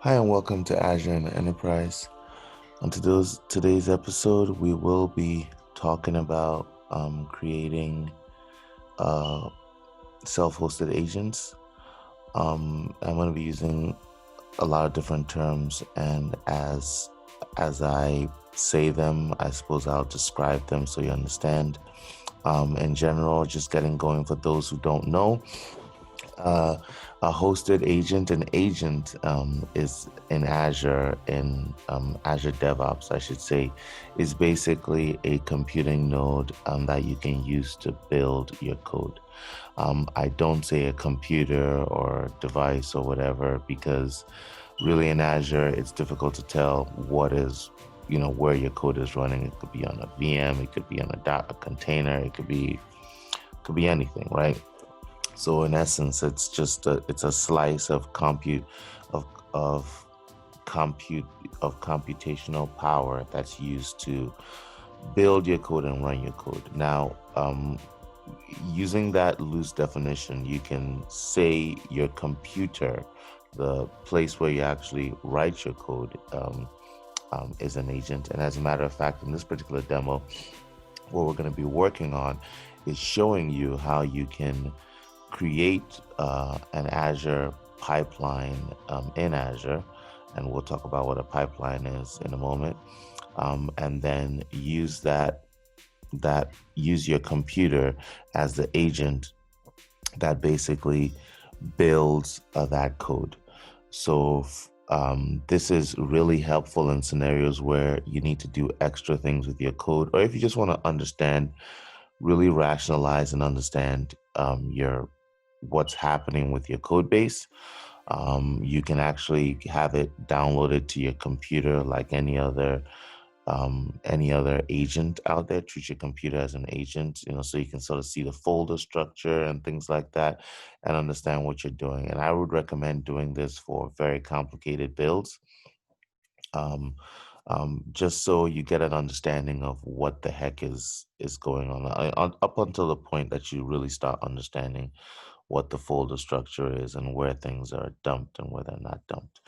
Hi and welcome to Azure and Enterprise. On today's episode, we will be talking about creating uh, self-hosted agents. I'm going to be using a lot of different terms, and as I say them, I suppose I'll describe them so you understand. In general, just getting going for those who don't know. Uh, a hosted agent, an agent is in Azure, in Azure DevOps, I should say, is basically a computing node that you can use to build your code. I don't say a computer or device or whatever because really in Azure, it's difficult to tell what is, where your code is running. It could be on a VM, it could be on a container, it could be anything, right? So in essence, it's a slice of of of compute of computational power that's used to build your code and run your code. Now, using that loose definition, you can say your computer, the place where you actually write your code, is an agent. And as a matter of fact, in this particular demo, what we're going to be working on is showing you how you can create an Azure pipeline in Azure, and we'll talk about what a pipeline is in a moment, and then use your computer as the agent that basically builds that code. So this is really helpful in scenarios where you need to do extra things with your code, or if you just want to understand, really rationalize and understand your what's happening with your code base. You can actually have it downloaded to your computer like any other agent out there. Treat your computer as an agent, so you can sort of see the folder structure and things like that and understand what you're doing. And I would recommend doing this for very complicated builds. Um, just so you get an understanding of what the heck is going on, up until the point that you really start understanding what the folder structure is and where things are dumped and where they're not dumped.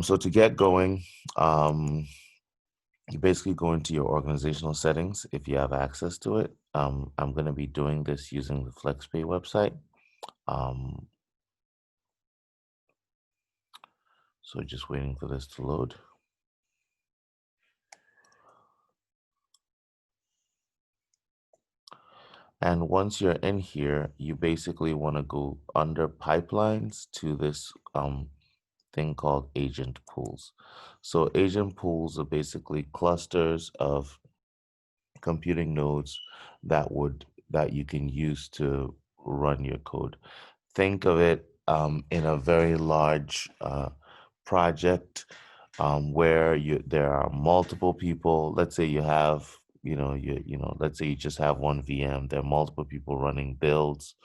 So to get going, you basically go into your organizational settings if you have access to it. I'm going to be doing this using the FlexPay website. Um, so just waiting for this to load. And once you're in here, you basically want to go under pipelines to this thing called agent pools. So agent pools are basically clusters of computing nodes that you can use to run your code. Think of it in a very large project where there are multiple people. Let's say you have let's say you just have one VM. There are multiple people running builds.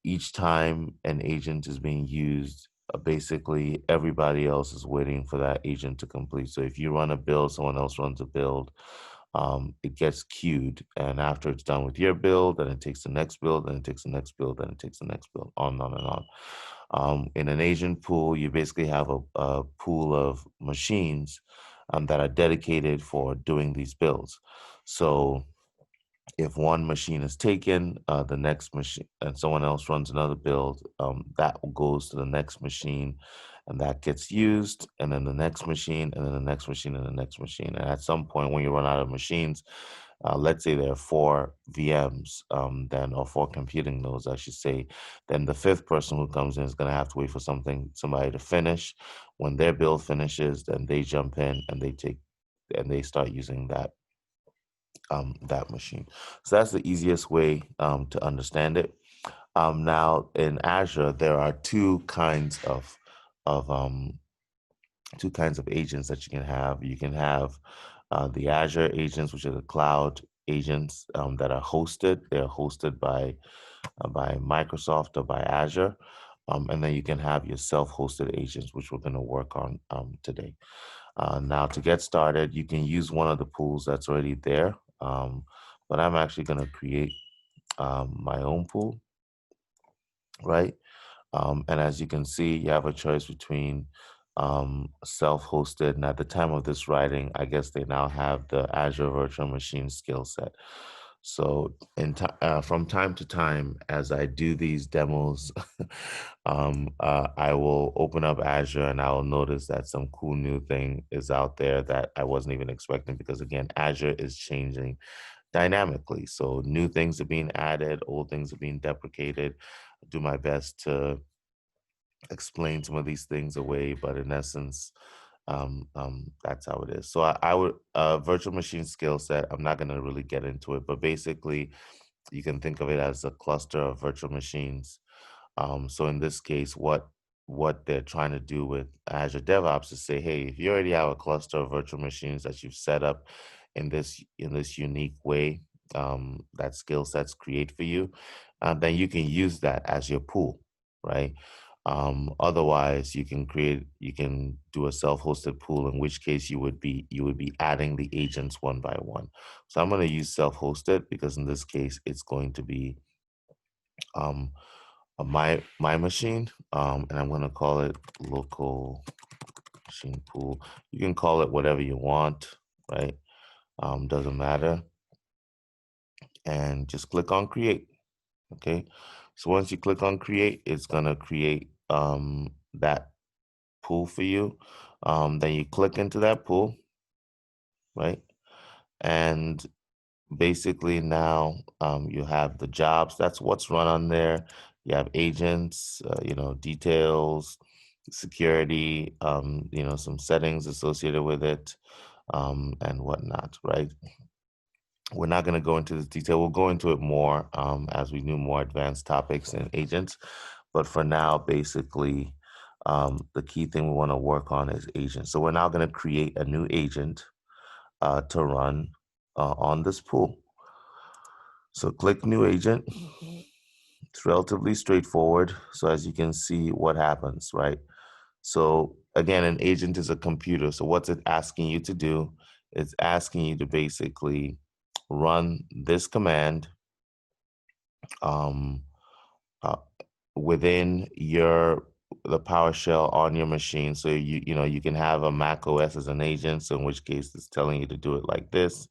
Each time an agent is being used, basically everybody else is waiting for that agent to complete. So if you run a build, someone else runs a build, it gets queued. And after it's done with your build, then it takes the next build, then it takes the next build, then it takes the next build, on and on and on. In an agent pool, you basically have a pool of machines that are dedicated for doing these builds. So if one machine is taken, the next machine, and someone else runs another build, that goes to the next machine, and that gets used, and then the next machine, and then the next machine, and the next machine. And at some point, when you run out of machines, let's say there are four VMs, or four computing nodes, I should say, then the fifth person who comes in is going to have to wait for somebody to finish. When their build finishes, then they jump in and they start using that machine. So that's the easiest way to understand it. Now in Azure, there are of um, two kinds of agents that you can have. You can have the Azure agents, which are the cloud agents that are hosted. They're hosted by Microsoft or by Azure. And then you can have your self-hosted agents, which we're going to work on today. Now, to get started, you can use one of the pools that's already there, but I'm actually going to create my own pool, right? And as you can see, you have a choice between self-hosted. And at the time of this writing, I guess they now have the Azure Virtual Machine skill set. So from time to time, as I do these demos, I will open up Azure and I will notice that some cool new thing is out there that I wasn't even expecting, because again, Azure is changing dynamically. So new things are being added, old things are being deprecated. I do my best to explain some of these things away, but in essence, that's how it is. So I would virtual machine skill set. I'm not going to really get into it, but basically, you can think of it as a cluster of virtual machines. So in this case, what they're trying to do with Azure DevOps is say, hey, if you already have a cluster of virtual machines that you've set up in this unique way, that skill sets create for you, then you can use that as your pool, right? Otherwise, you can do a self-hosted pool, in which case you would be adding the agents one by one. So I'm going to use self-hosted because in this case, it's going to be um, my machine, and I'm going to call it local machine pool. You can call it whatever you want, right? Doesn't matter. And just click on create. Okay. So once you click on create, it's going to create that pool for you. Then you click into that pool, right? And basically now you have the jobs. That's what's run on there. You have agents, details, security, some settings associated with it, and whatnot, right? We're not going to go into this detail. We'll go into it more as we do more advanced topics and agents. But for now, basically, the key thing we want to work on is agents. So we're now going to create a new agent to run on this pool. So click new agent. It's relatively straightforward. So as you can see, what happens, right? So again, an agent is a computer. So what's it asking you to do? It's asking you to basically run this command um, uh, within the PowerShell on your machine. So you can have a Mac OS as an agent, so in which case it's telling you to do it like this.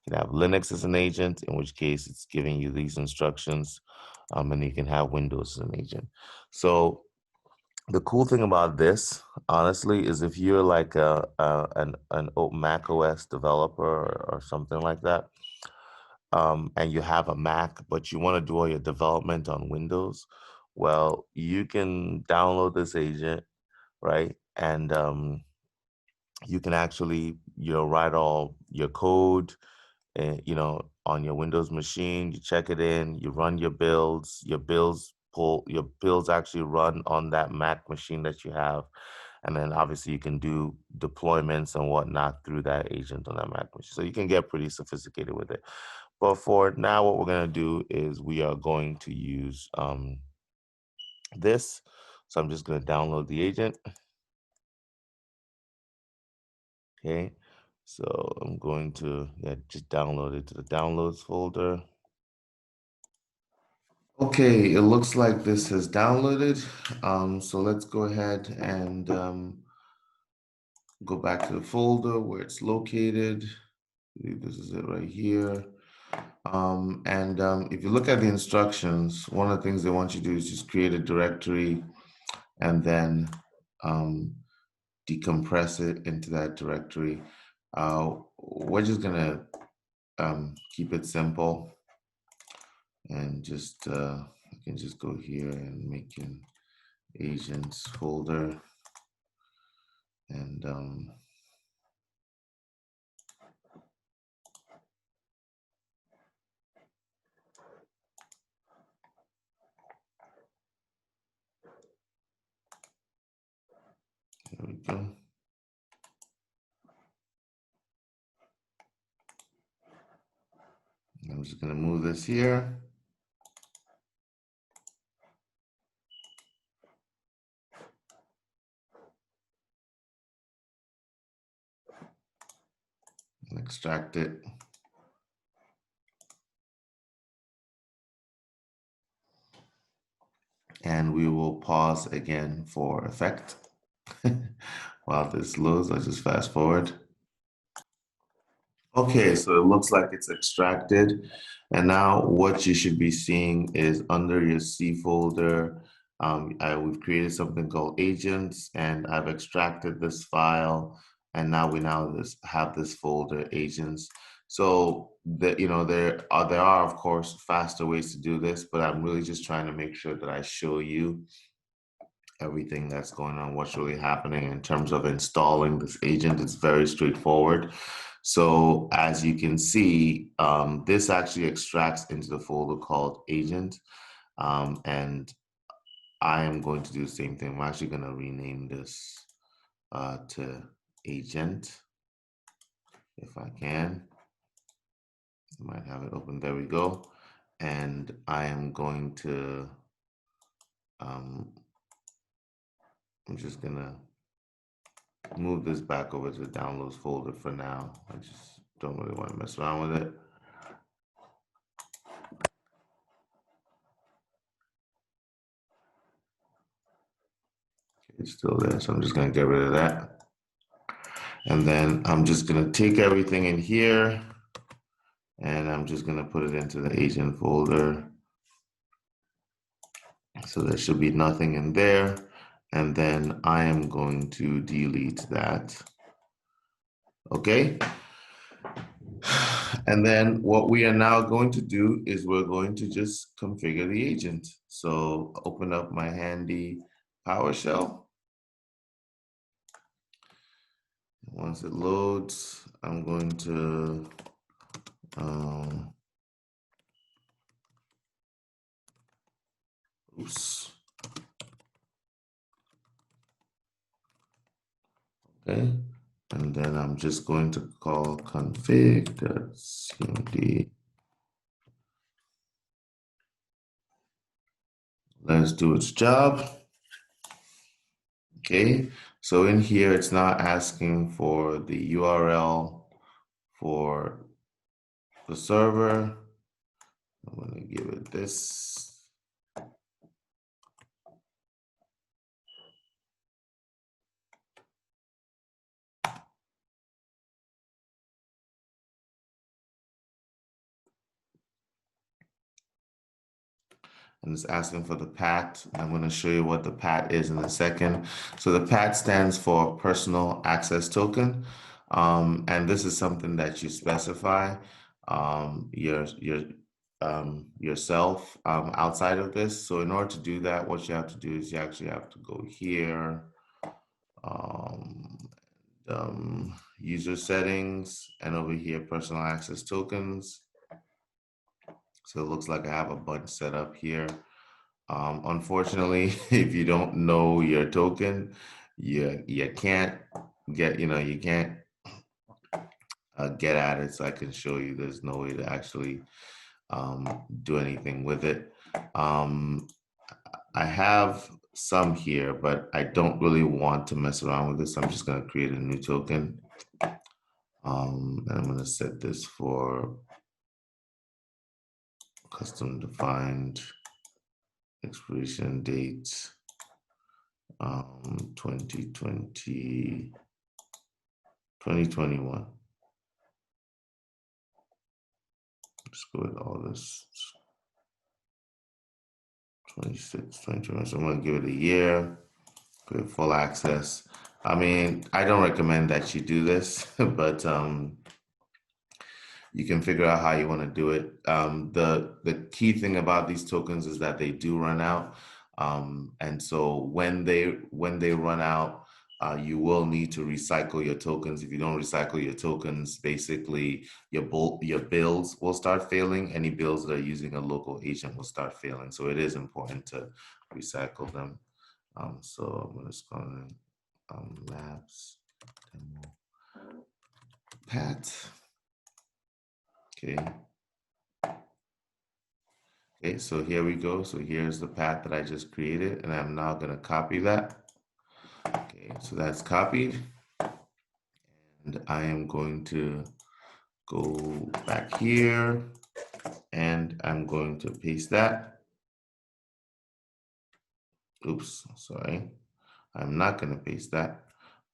You can have Linux as an agent, in which case it's giving you these instructions, and you can have Windows as an agent. So the cool thing about this, honestly, is if you're like an Mac OS developer or something like that, and you have a Mac, but you want to do all your development on Windows, well, you can download this agent, right? And you can actually, write all your code, on your Windows machine. You check it in, you run your builds. Your builds actually run on that Mac machine that you have. And then obviously you can do deployments and whatnot through that agent on that Mac machine. So you can get pretty sophisticated with it. But for now, what we're going to do is we are going to use this. So I'm just going to download the agent. Okay. So I'm going to just download it to the downloads folder. Okay, it looks like this has downloaded. So let's go ahead and go back to the folder where it's located. I believe this is it right here. And if you look at the instructions, one of the things they want you to do is just create a directory and then decompress it into that directory. We're just gonna keep it simple and just you can just go here and make an agents folder, and there we go. I'm just gonna move this here. And extract it. And we will pause again for effect. While this loads, I'll just fast forward. Okay, so it looks like it's extracted. And now what you should be seeing is under your C folder, we've created something called agents, and I've extracted this file. And now we have this folder, agents. So there are of course faster ways to do this, but I'm really just trying to make sure that I show you everything that's going on, what's really happening in terms of installing this agent. It's very straightforward. So as you can see, this actually extracts into the folder called agent. And I am going to do the same thing. I'm actually going to rename this to agent if I can. I might have it open. There we go. And I am going to, I'm just going to move this back over to the downloads folder for now. I just don't really want to mess around with it. It's still there, so I'm just going to get rid of that. And then I'm just going to take everything in here and I'm just going to put it into the agent folder. So there should be nothing in there. And then I am going to delete that. Okay. And then what we are now going to do is we're going to just configure the agent. So open up my handy PowerShell. Once it loads, I'm going to oops. Okay. And then I'm just going to call config.cmd. Let's do its job. Okay, so in here, it's not asking for the URL for the server. I'm going to give it this. And it's asking for the PAT. I'm going to show you what the PAT is in a second. So the PAT stands for Personal Access Token. And this is something that you specify yourself outside of this. So in order to do that, what you have to do is you actually have to go here, user settings, and over here, personal access tokens. So it looks like I have a bunch set up here. Unfortunately, if you don't know your token, you can't get, you can't get at it. So I can show you there's no way to actually do anything with it. I have some here, but I don't really want to mess around with this. I'm just going to create a new token. And I'm going to set this for custom defined expiration date 2021. Let's go with all this 26, 2021. So I'm going to give it a year, give it full access. I mean, I don't recommend that you do this, but you can figure out how you want to do it. The key thing about these tokens is that they do run out, and so when they run out, you will need to recycle your tokens. If you don't recycle your tokens, basically your builds will start failing. Any builds that are using a local agent will start failing. So it is important to recycle them. So I'm just going to labs demo pat. Okay. Okay, so here we go. So here's the path that I just created, and I'm now going to copy that. Okay, so that's copied. And I am going to go back here, and I'm going to paste that. Oops, sorry. I'm not going to paste that.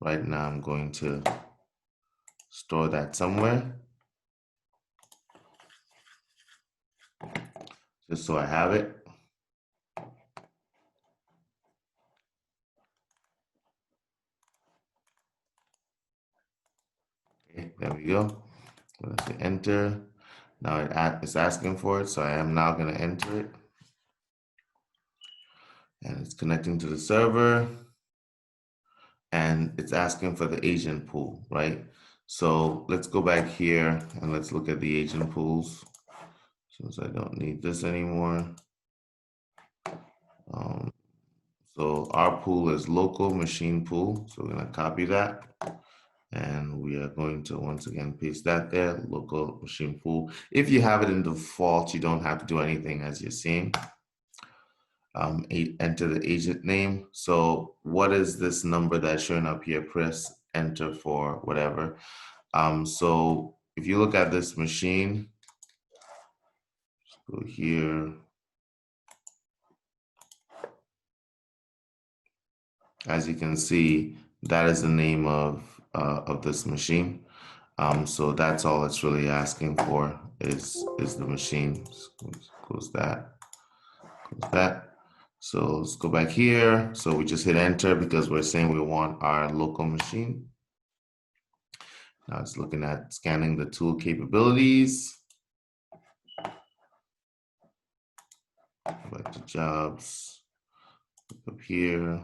Right now, I'm going to store that somewhere just so I have it. Okay, there we go. Let's hit enter. Now it's asking for it, so I am now going to enter it. And it's connecting to the server. And it's asking for the agent pool, right? So let's go back here and let's look at the agent pools. Since I don't need this anymore. So our pool is local machine pool. So we're going to copy that. And we are going to once again paste that there, local machine pool. If you have it in default, you don't have to do anything as you're seeing. Enter the agent name. So what is this number that's showing up here? Press enter for whatever. So if you look at this machine, go here. As you can see, that is the name of this machine. So that's all it's really asking for is the machine. Close that. Close that. So let's go back here. So we just hit enter because we're saying we want our local machine. Now it's looking at scanning the tool capabilities. Go back to jobs. Up here.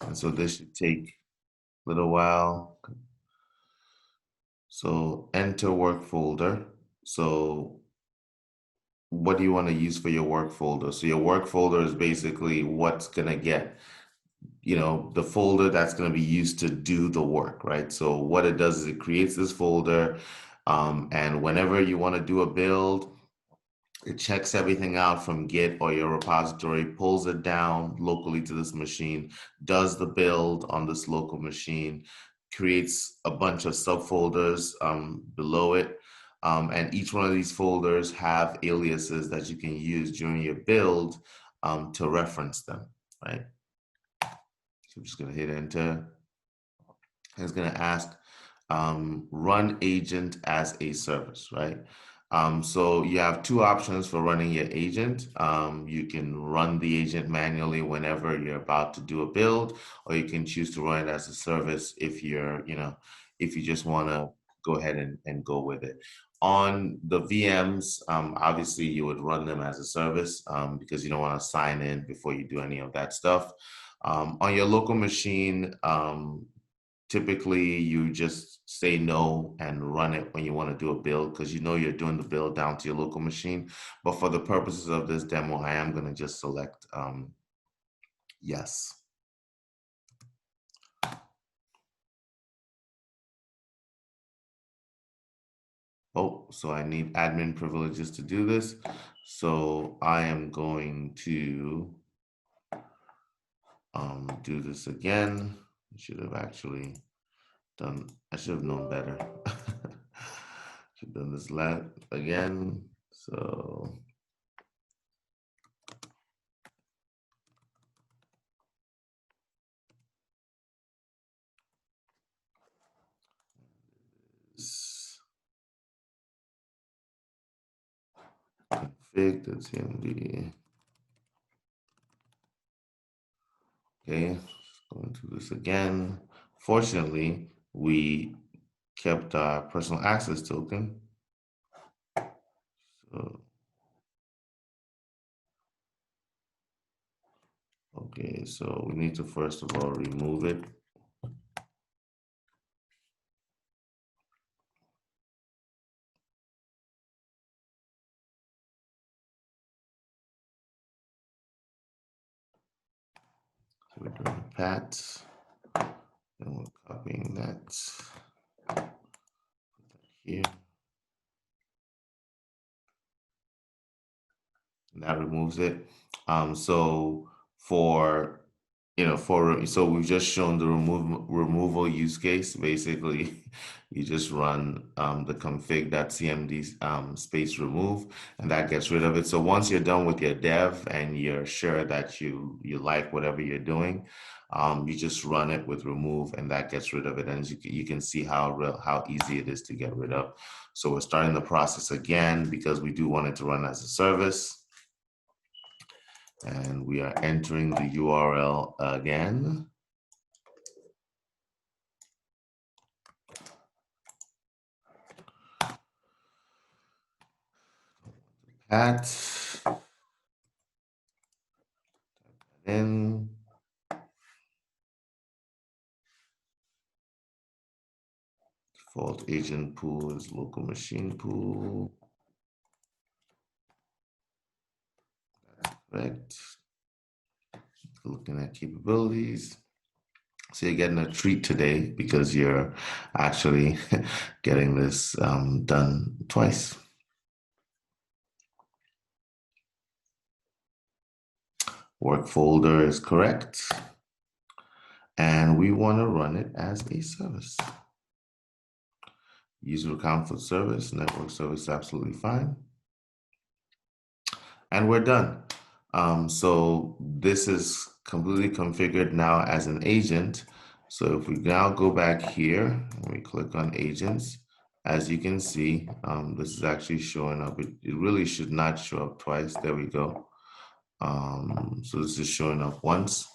And so this should take a little while. So enter work folder. So what do you want to use for your work folder? So your work folder is basically what's going to get, the folder that's going to be used to do the work, right? So what it does is it creates this folder, and whenever you want to do a build, it checks everything out from Git or your repository, pulls it down locally to this machine, does the build on this local machine, creates a bunch of subfolders below it. And each one of these folders have aliases that you can use during your build to reference them, right? So I'm just going to hit enter. It's going to ask run agent as a service, right? So you have two options for running your agent. You can run the agent manually whenever you're about to do a build, or you can choose to run it as a service if you're, if you just want to go ahead and go with it. On the VMs, obviously you would run them as a service because you don't want to sign in before you do any of that stuff. On your local machine, typically you just say no and run it when you want to do a build because you're doing the build down to your local machine. But for the purposes of this demo, I am going to just select yes. Oh, so I need admin privileges to do this. So I am going to do this again. I should have actually I should have known better. Should have done this again. So config the TMD. Okay, going through this again. Fortunately, we kept our personal access token. So, okay, so we need to first of all remove it. So we're doing a pat, and we're copying that here. And that removes it. So for so we've just shown the removal use case. Basically, you just run the config.cmd space remove, and that gets rid of it. So once you're done with your dev and you're sure that you like whatever you're doing, you just run it with remove, and that gets rid of it. And you can see how easy it is to get rid of. So we're starting the process again because we do want it to run as a service. And we are entering the URL again. In default agent pool is local machine pool. That's correct. Looking at capabilities. So you're getting a treat today because you're actually getting this done twice. Work folder is correct. And we want to run it as a service. User account for service, network service, absolutely fine. And we're done. So this is completely configured now as an agent. So if we now go back here and we click on agents, as you can see, this is actually showing up. It really should not show up twice. There we go. So this is showing up once.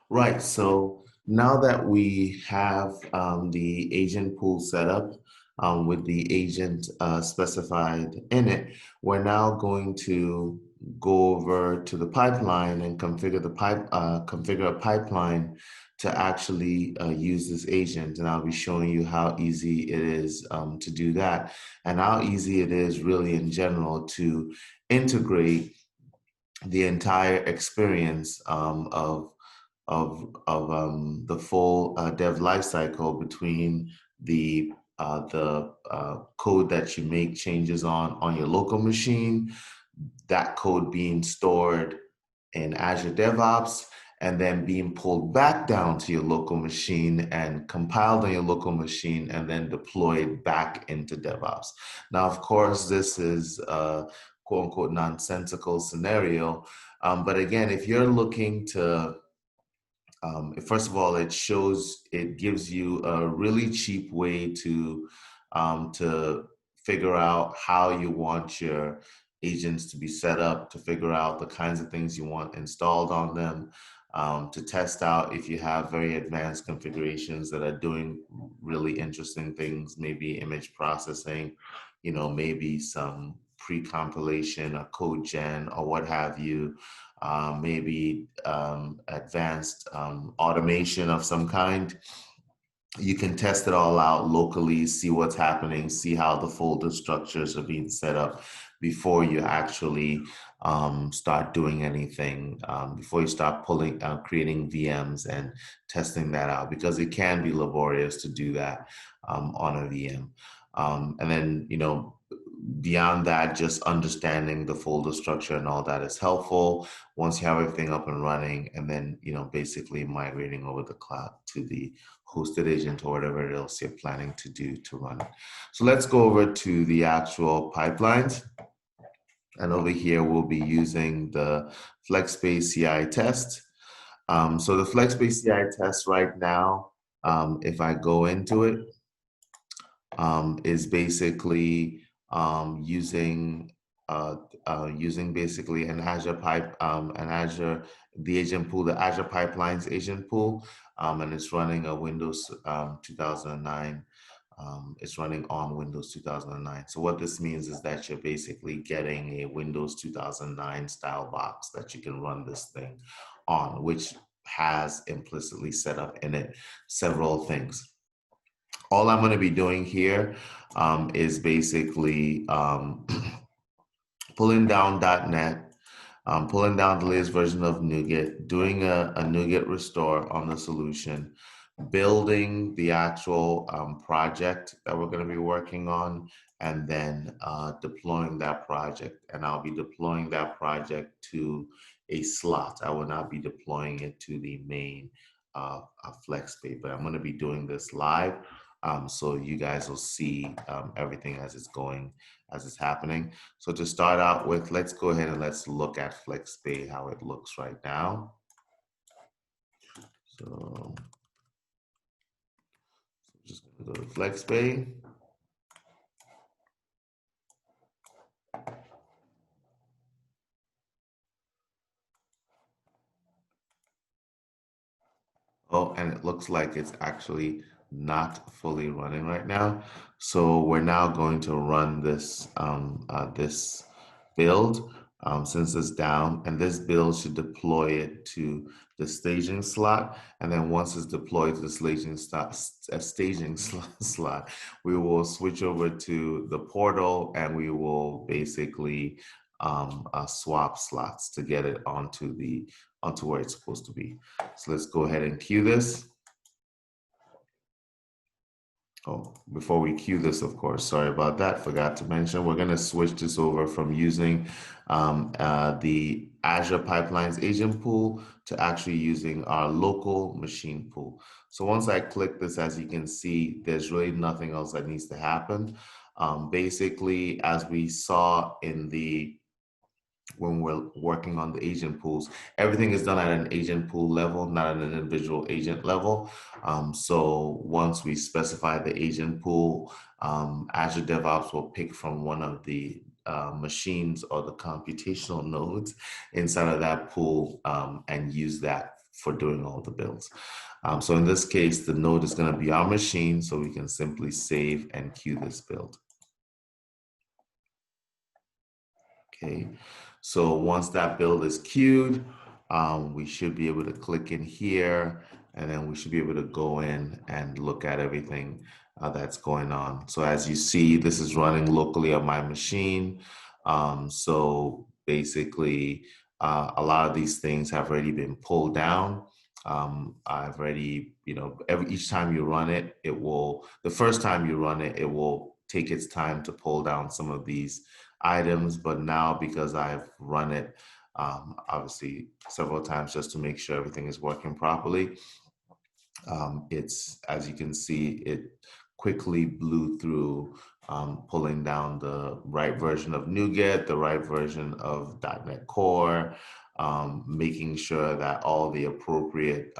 Right, so now that we have the agent pool set up with the agent specified in it, we're now going to go over to the pipeline and configure a pipeline to actually use this agent. And I'll be showing you how easy it is to do that and how easy it is really in general to integrate the entire experience of the full dev lifecycle between the code that you make changes on your local machine, that code being stored in Azure DevOps, and then being pulled back down to your local machine and compiled on your local machine and then deployed back into DevOps. Now, of course, this is a quote unquote nonsensical scenario. But again, if you're looking to first of all, it gives you a really cheap way to figure out how you want your agents to be set up, to figure out the kinds of things you want installed on them, to test out if you have very advanced configurations that are doing really interesting things, maybe image processing, maybe some pre-compilation or code gen or what have you. Maybe advanced automation of some kind. You can test it all out locally, see what's happening, see how the folder structures are being set up before you actually start doing anything, before you start creating VMs and testing that out, because it can be laborious to do that on a VM. And then, beyond that, just understanding the folder structure and all that is helpful once you have everything up and running, and then, basically migrating over the cloud to the hosted agent or whatever else you're planning to do to run it. So let's go over to the actual pipelines. And over here, we'll be using the FlexSpace CI test. So the FlexSpace CI test right now, if I go into it, is basically using basically an Azure the agent pool, the Azure Pipelines agent pool, and it's running a Windows 2009. It's running on Windows 2009. So what this means is that you're basically getting a Windows 2009 style box that you can run this thing on, which has implicitly set up in it several things. All I'm going to be doing here is basically pulling down .NET, pulling down the latest version of NuGet, doing a NuGet restore on the solution, building the actual project that we're going to be working on, and then deploying that project. And I'll be deploying that project to a slot. I will not be deploying it to the main FlexPay, but I'm going to be doing this live. So you guys will see everything as it's going, as it's happening. So to start out with, let's go ahead and let's look at FlexPay, how it looks right now. So just going to go to FlexPay. Oh, and it looks like it's actually not fully running right now. So we're now going to run this build since it's down, and this build should deploy it to the staging slot. And then once it's deployed to the slot, we will switch over to the portal, and we will basically swap slots to get it onto where it's supposed to be. So let's go ahead and queue this. Oh, before we queue this, of course, sorry about that, forgot to mention, we're going to switch this over from using the Azure Pipelines agent pool to actually using our local machine pool. So once I click this, as you can see, there's really nothing else that needs to happen. Basically, as we saw in the when we're working on the agent pools. Everything is done at an agent pool level, not at an individual agent level. So once we specify the agent pool, Azure DevOps will pick from one of the machines or the computational nodes inside of that pool and use that for doing all the builds. So in this case, the node is going to be our machine, so we can simply save and queue this build. Okay, so once that build is queued, we should be able to click in here, and then we should be able to go in and look at everything that's going on. So as you see, this is running locally on my machine. So basically, a lot of these things have already been pulled down. I've already, each time you run it, the first time you run it, it will take its time to pull down some of these items, but now because I've run it obviously several times just to make sure everything is working properly, it's, as you can see, it quickly blew through pulling down the right version of NuGet, the right version of .NET Core, making sure that all the appropriate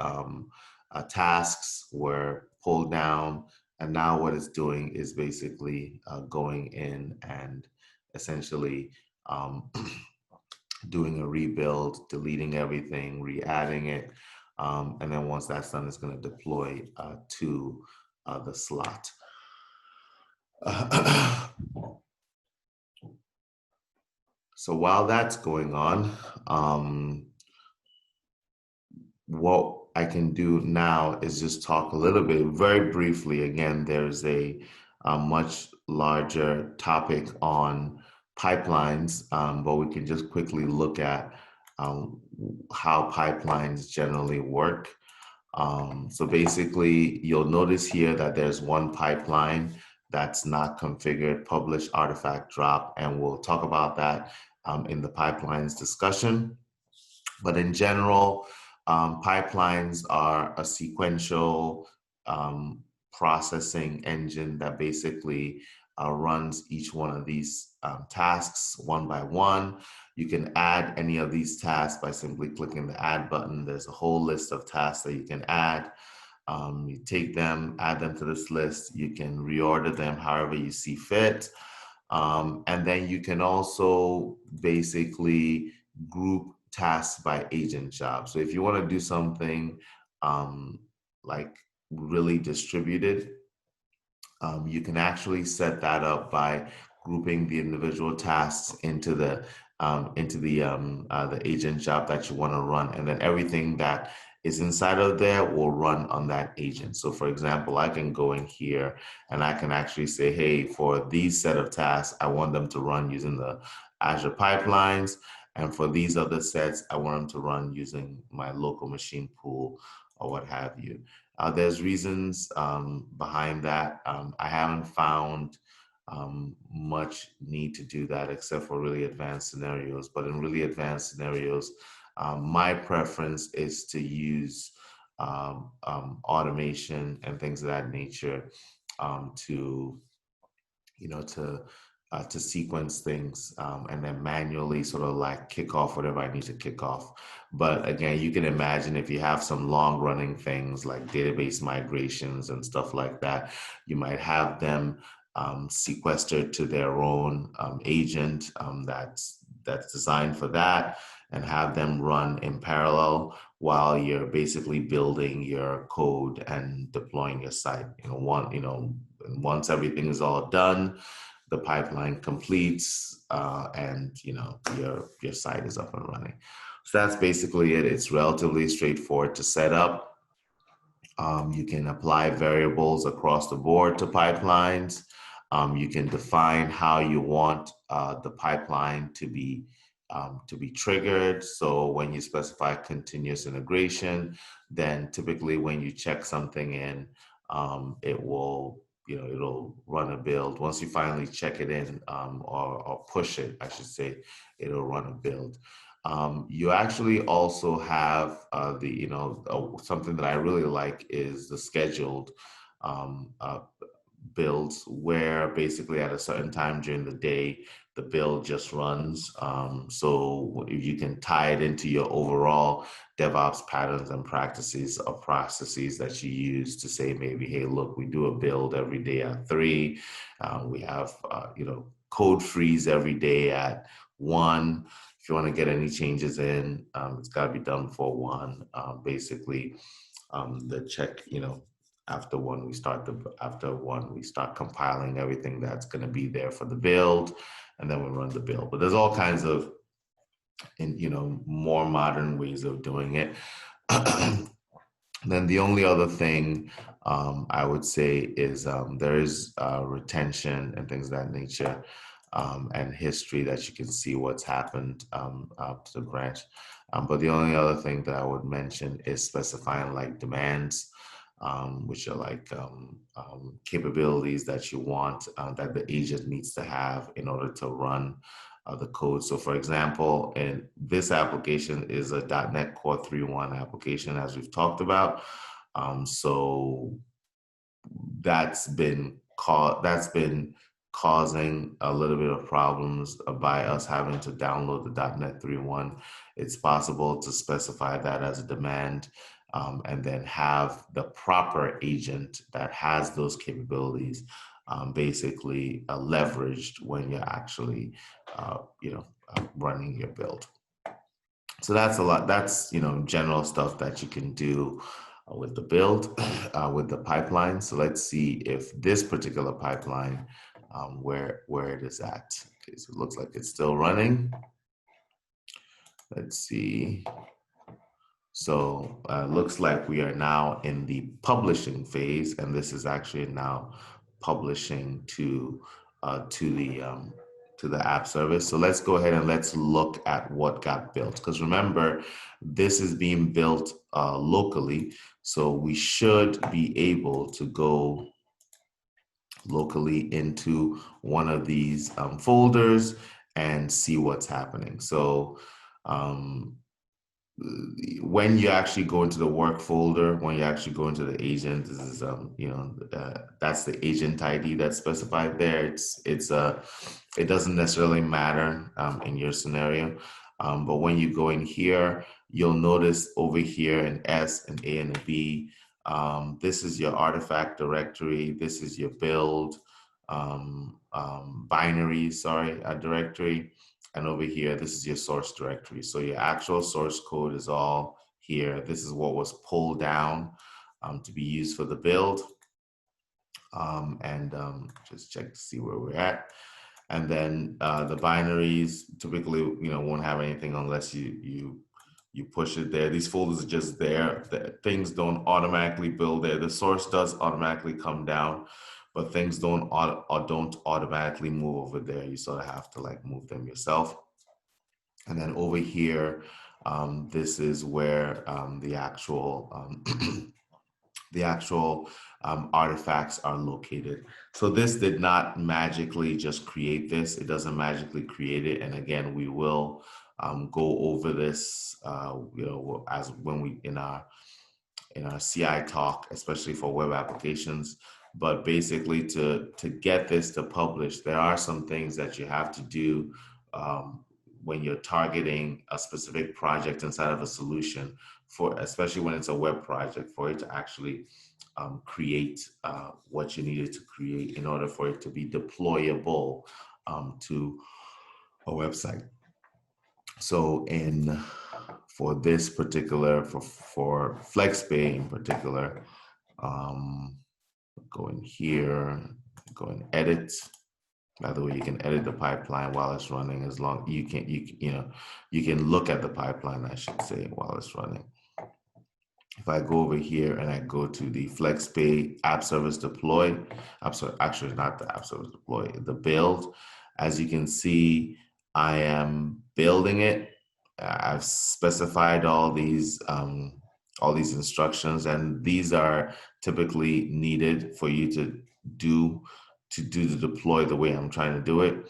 tasks were pulled down. And now what it's doing is basically going in and essentially doing a rebuild, deleting everything, re-adding it. And then once that's done, it's going to deploy to the slot. So while that's going on, what I can do now is just talk a little bit, very briefly. Again, there's a much larger topic on pipelines, but we can just quickly look at how pipelines generally work. So basically, you'll notice here that there's one pipeline that's not configured, publish, artifact, drop, and we'll talk about that in the pipelines discussion. But in general, pipelines are a sequential processing engine that basically runs each one of these tasks one by one. You can add any of these tasks by simply clicking the add button. There's a whole list of tasks that you can add. You take them, add them to this list. You can reorder them however you see fit. And then you can also basically group tasks by agent job. So if you want to do something like really distributed, you can actually set that up by grouping the individual tasks into the agent job that you want to run, and then everything that is inside of there will run on that agent. So for example, I can go in here and I can actually say, hey, for these set of tasks, I want them to run using the Azure pipelines. And for these other sets, I want them to run using my local machine pool or what have you. There's reasons behind that. I haven't found much need to do that except for really advanced scenarios. But in really advanced scenarios, my preference is to use automation and things of that nature to to sequence things and then manually sort of like kick off whatever I need to kick off. But again, you can imagine if you have some long running things like database migrations and stuff like that, you might have them sequestered to their own agent that's designed for that, and have them run in parallel while you're basically building your code and deploying your site. Once everything is all done, the pipeline completes, and your site is up and running. So that's basically it. It's relatively straightforward to set up. You can apply variables across the board to pipelines. You can define how you want the pipeline to be triggered. So when you specify continuous integration, then typically when you check something in, it will it'll run a build. Once you finally check it in, or push it, I should say, it'll run a build. You actually also have something that I really like is the scheduled builds, where basically at a certain time during the day, the build just runs. So you can tie it into your overall DevOps patterns and practices or processes that you use to say maybe, hey, look, we do a build every day at 3. We have, code freeze every day at 1. If you want to get any changes in, it's got to be done before 1. Basically, the check, after 1, we start compiling everything that's going to be there for the build, and then we run the build. But there's all kinds of, more modern ways of doing it. Then the only other thing I would say is there is retention and things of that nature, and history that you can see what's happened up to the branch. But the only other thing that I would mention is specifying like demands, which are like capabilities that you want that the agent needs to have in order to run the code. So for example, in this application is a .NET Core 3.1 application, as we've talked about. So that's been causing a little bit of problems by us having to download the .NET 3.1. It's possible to specify that as a demand, and then have the proper agent that has those capabilities basically leveraged when you're actually running your build. So that's a lot. That's general stuff that you can do with the build, with the pipeline. So let's see if this particular pipeline, where it is at. Okay, so it looks like it's still running. Let's see. So looks like we are now in the publishing phase, and this is actually now publishing to the app service. So let's go ahead and let's look at what got built. Because remember, this is being built locally, so we should be able to go locally into one of these folders and see what's happening. So when you actually go into the work folder, when you actually go into the agent, this is that's the agent ID that's specified there. It doesn't necessarily matter in your scenario, but when you go in here, you'll notice over here an S, an A, and a B. This is your artifact directory. This is your build binary, directory. And over here, this is your source directory. So your actual source code is all here. This is what was pulled down to be used for the build. Just check to see where we're at. And then the binaries typically, won't have anything unless you push it there. These folders are just there. Things don't automatically build there. The source does automatically come down, but things don't automatically move over there. You sort of have to like move them yourself. And then over here, this is where the actual the actual artifacts are located. So this did not magically just create this. It doesn't magically create it. And again, we will go over this, as when we in our CI talk, especially for web applications. But basically, to get this to publish, there are some things that you have to do when you're targeting a specific project inside of a solution, for especially when it's a web project, for it to actually create what you needed to create in order for it to be deployable to a website. So for this particular, for FlexPay in particular, go in here, go and edit. By the way, you can edit the pipeline while it's running, as long you can look at the pipeline, I should say, while it's running. If I go over here and I go to the FlexPay app service deploy, actually not the app service deploy, the build, as you can see, I am building it. I've specified all these instructions, and these are typically needed for you to do the deploy the way I'm trying to do it.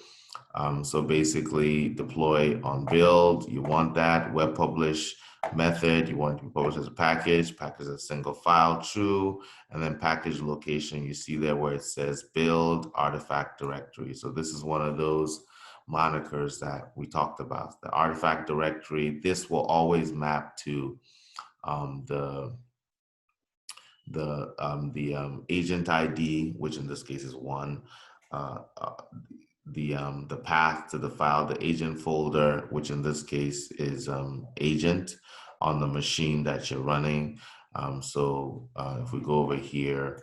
So basically, deploy on build, you want that. Web publish method, you want it to be published as a package as a single file, true. And then package location, you see there where it says build artifact directory. So this is one of those monikers that we talked about. The artifact directory, this will always map to the agent ID, which in this case is one, the path to the file, the agent folder, which in this case is agent on the machine that you're running. So if we go over here,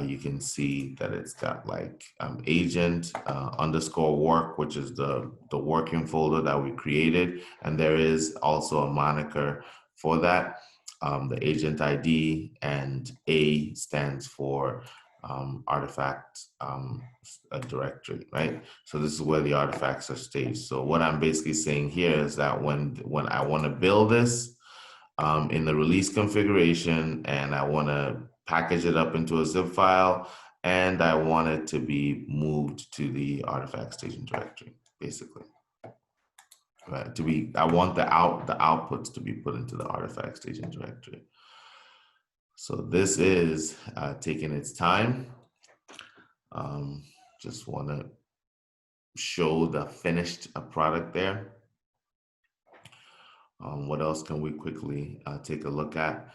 you can see that it's got like agent underscore work, which is the working folder that we created. And there is also a moniker for that. The agent ID, and A stands for artifact directory, right? So this is where the artifacts are staged. So what I'm basically saying here is that when I want to build this in the release configuration, and I want to package it up into a zip file, and I want it to be moved to the artifact staging directory, basically. Right, I want the outputs to be put into the artifact staging directory. So this is taking its time. Just want to show the finished product there. What else can we quickly take a look at?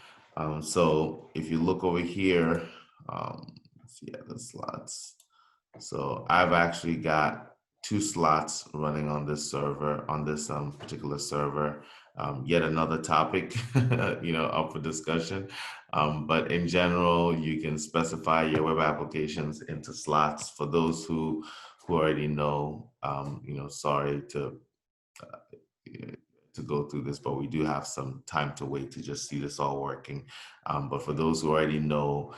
So if you look over here, let's see the slots. So I've actually got 2 slots running on this server, on this particular server. Yet another topic, up for discussion. But in general, you can specify your web applications into slots. For those who already know, sorry to go through this, but we do have some time to wait to just see this all working. But for those who already know,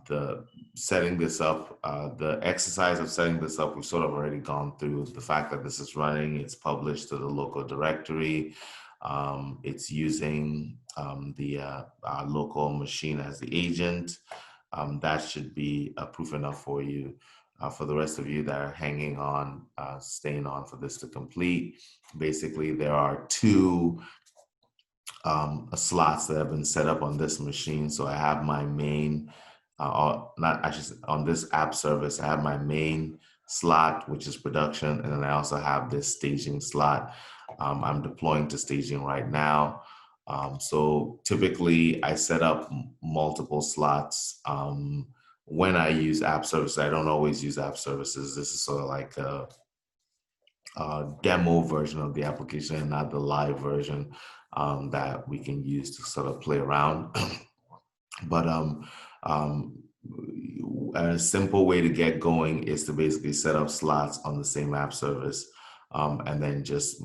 the setting this up, the exercise of setting this up, we've sort of already gone through. The fact that this is running, it's published to the local directory. It's using the local machine as the agent. That should be proof enough for you. For the rest of you that are hanging on, staying on for this to complete, basically there are 2 slots that have been set up on this machine. So I have my main, not actually on this app service, I have my main slot, which is production, and then I also have this staging slot. I'm deploying to staging right now. So typically I set up multiple slots. When I use app services, I don't always use app services. This is sort of like a demo version of the application and not the live version that we can use to sort of play around. But a simple way to get going is to basically set up slots on the same app service, and then just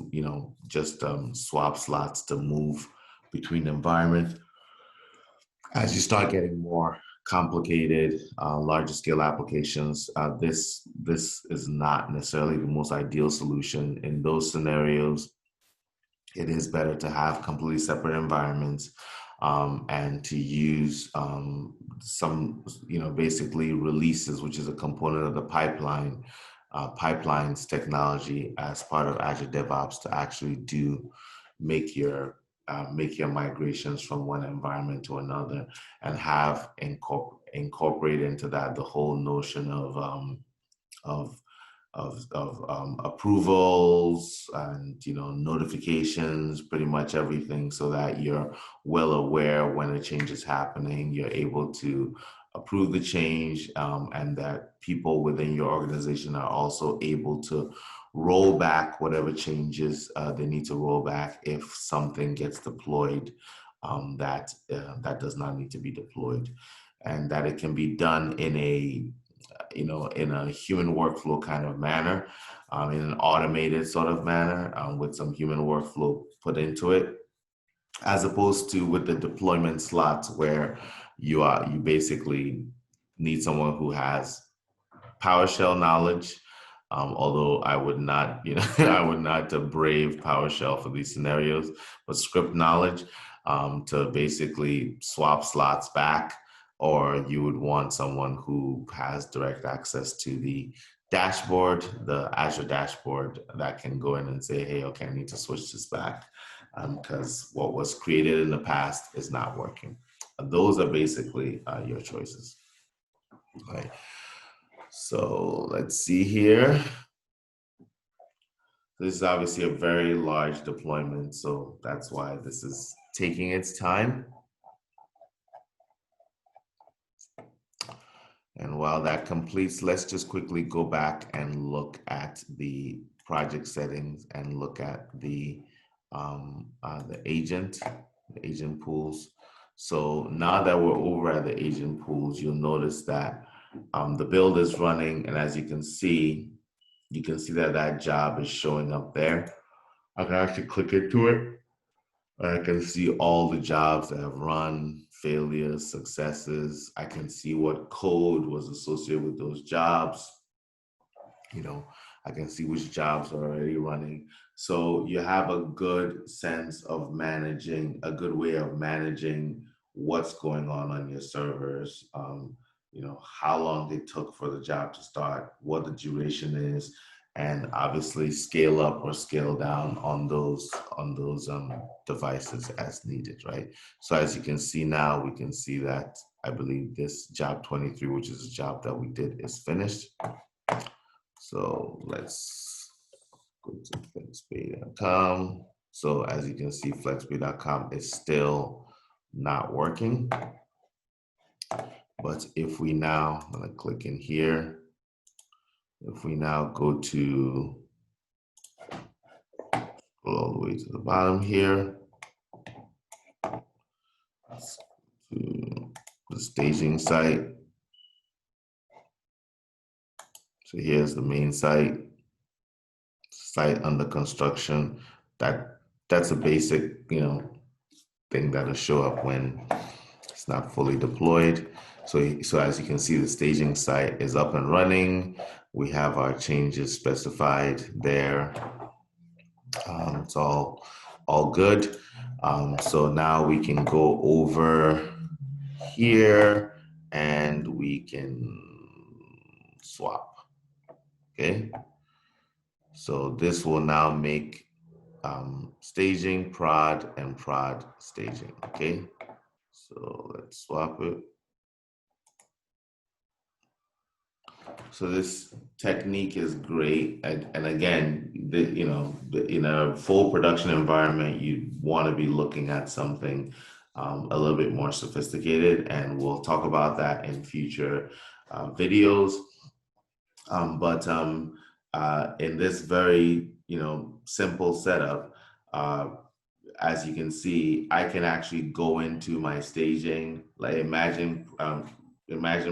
swap slots to move between environments. As you start getting more complicated, larger scale applications, this is not necessarily the most ideal solution. In those scenarios, it is better to have completely separate environments. and to use some, basically releases, which is a component of the pipelines technology as part of Azure DevOps to actually make your make your migrations from one environment to another, and have incorporate into that the whole notion of approvals and notifications, pretty much everything, so that you're well aware when a change is happening. You're able to approve the change, and that people within your organization are also able to roll back whatever changes they need to roll back if something gets deployed that does not need to be deployed, and that it can be done in a human workflow kind of manner, in an automated sort of manner, with some human workflow put into it, as opposed to with the deployment slots where you basically need someone who has PowerShell knowledge. Although I would not, I would not brave PowerShell for these scenarios, but script knowledge, to basically swap slots back. Or you would want someone who has direct access to the dashboard, the Azure dashboard, that can go in and say, hey, okay, I need to switch this back because what was created in the past is not working. Those are basically your choices. Right. So let's see here. This is obviously a very large deployment, so that's why this is taking its time. And while that completes, let's just quickly go back and look at the project settings and look at the agent pools. So now that we're over at the agent pools, you'll notice that the build is running, and as you can see that that job is showing up there. I can actually click into it. I can see all the jobs that have run, failures, successes. I can see what code was associated with those jobs. I can see which jobs are already running. So you have a good sense of managing, a good way of managing what's going on your servers. How long it took for the job to start, what the duration is, and obviously scale up or scale down on those devices as needed, right? So as you can see now, we can see that I believe this job 23, which is a job that we did, is finished. So let's go to flexpay.com. So as you can see, flexpay.com is still not working. But if we now, I'm gonna click in here. If we now go all the way to the bottom here, to the staging site. So here's the main site under construction. That's a basic, thing that'll show up when it's not fully deployed. So as you can see, the staging site is up and running. We have our changes specified there. It's all good. So now we can go over here and we can swap. Okay. So this will now make staging prod and prod staging. Okay. So let's swap it. So this technique is great, and again, in a full production environment, you want to be looking at something a little bit more sophisticated, and we'll talk about that in future videos. But in this very simple setup, as you can see, I can actually go into my staging. Like imagine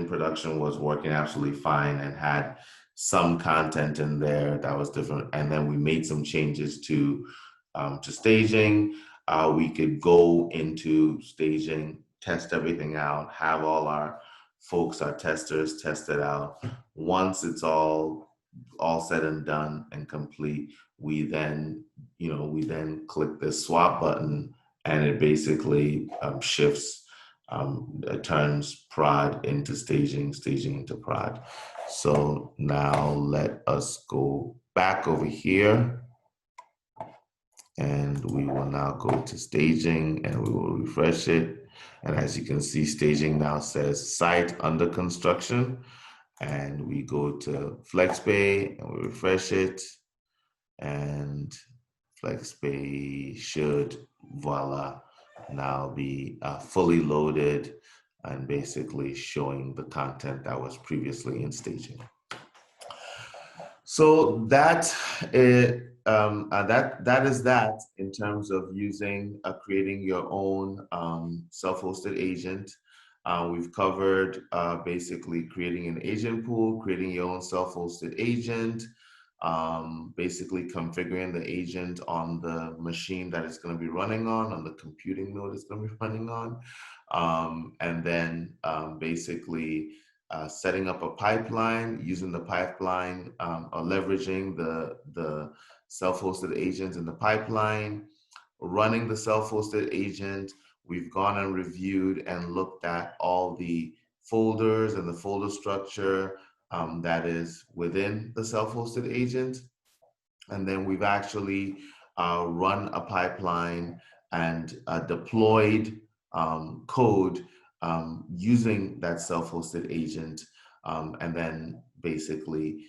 production was working absolutely fine and had some content in there that was different, and then we made some changes to staging. We could go into staging, test everything out, have all our folks, our testers, test it out. Once it's all said and done and complete, we then click the swap button and it basically shifts, turns prod into staging, staging into prod. So now let us go back over here, and we will now go to staging, and we will refresh it. And as you can see, staging now says site under construction, and we go to FlexPay and we refresh it, and FlexPay should, voila, now be fully loaded and basically showing the content that was previously in staging. So that is that in terms of using creating your own self-hosted agent. We've covered basically creating an agent pool, creating your own self-hosted agent, basically configuring the agent on the machine that it's going to be running on the computing node it's going to be running on, and then basically setting up a pipeline, using the pipeline or leveraging the self-hosted agents in the pipeline, running the self-hosted agent. We've gone and reviewed and looked at all the folders and the folder structure that is within the self-hosted agent. And then we've actually run a pipeline and deployed code using that self-hosted agent, and then basically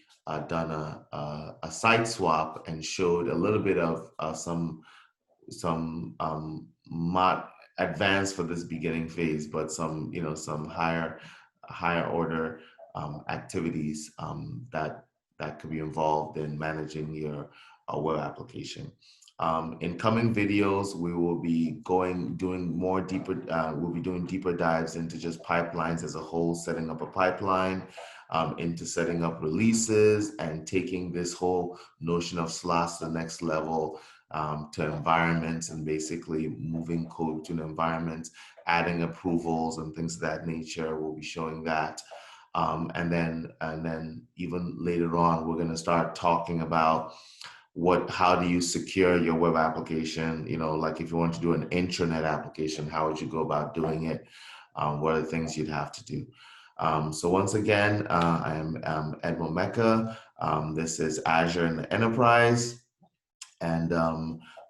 done a site swap and showed a little bit of some not advanced for this beginning phase, but some some higher order activities that could be involved in managing your web application. In coming videos, we will be we'll be doing deeper dives into just pipelines as a whole, setting up a pipeline, into setting up releases and taking this whole notion of SLOS to the next level, to environments and basically moving code to an environment, adding approvals and things of that nature. We'll be showing that. And then even later on, we're going to start talking about how do you secure your web application? Like if you want to do an intranet application, how would you go about doing it? What are the things you'd have to do? So once again, I am Ed Momeka. This is Azure in the Enterprise. And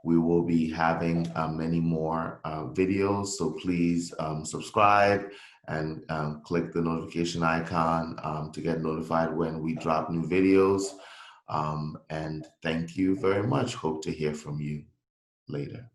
we will be having many more videos. So please subscribe and click the notification icon to get notified when we drop new videos. And thank you very much. Hope to hear from you later.